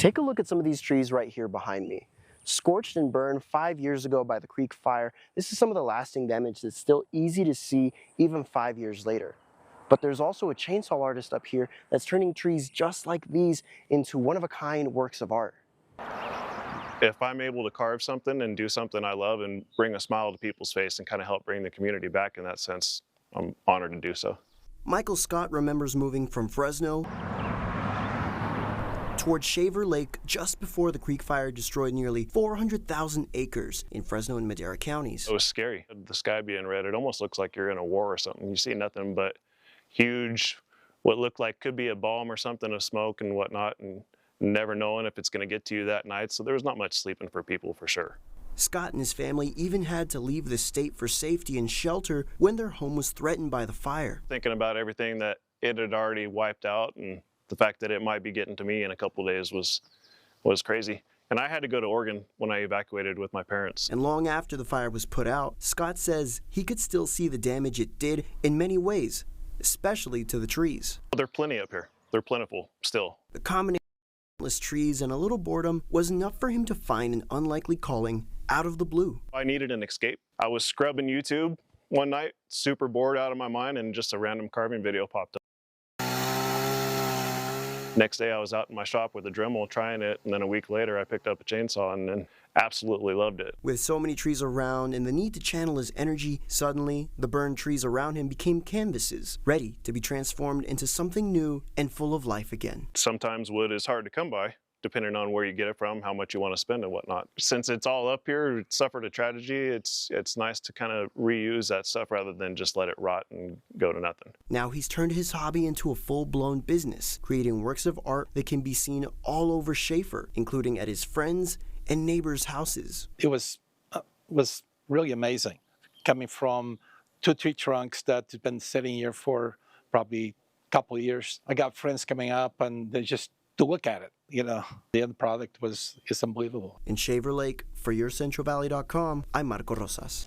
Take a look at some of these trees right here behind me. Scorched and burned 5 years ago by the creek fire, this is some of the lasting damage that's still easy to see even 5 years later. But there's also a chainsaw artist up here that's turning trees just like these into one-of-a-kind works of art. If I'm able to carve something and do something I love and bring a smile to people's face and kind of help bring the community back in that sense, I'm honored to do so. Michael Scott remembers moving from Fresno toward Shaver Lake just before the creek fire destroyed nearly 400,000 acres in Fresno and Madera counties. It was scary. The sky being red, it almost looks like you're in a war or something. You see nothing but huge, what looked like could be a bomb or something of smoke and whatnot, and never knowing if it's going to get to you that night. So there was not much sleeping for people for sure. Scott and his family even had to leave the state for safety and shelter when their home was threatened by the fire. Thinking about everything that it had already wiped out, and the fact that it might be getting to me in a couple of days was crazy. And I had to go to Oregon when I evacuated with my parents. And long after the fire was put out, Scott says he could still see the damage it did in many ways, especially to the trees. There are plenty up here. They're plentiful still. The combination of countless trees and a little boredom was enough for him to find an unlikely calling out of the blue. I needed an escape. I was scrubbing YouTube one night, super bored out of my mind, and just a random carving video popped up. Next day I was out in my shop with a Dremel trying it, and then a week later I picked up a chainsaw and then absolutely loved it. With so many trees around and the need to channel his energy, suddenly the burned trees around him became canvases, ready to be transformed into something new and full of life again. Sometimes wood is hard to come by, depending on where you get it from, how much you want to spend and whatnot. Since it's all up here, it suffered a tragedy, it's nice to kind of reuse that stuff rather than just let it rot and go to nothing. Now he's turned his hobby into a full-blown business, creating works of art that can be seen all over Shafer, including at his friends' and neighbors' houses. It was really amazing, coming from 2 tree trunks that had been sitting here for probably a couple of years. I got friends coming up and they just to look at it, you know. The end product is unbelievable. In Shaver Lake, for YourCentralValley.com, I'm Marco Rosas.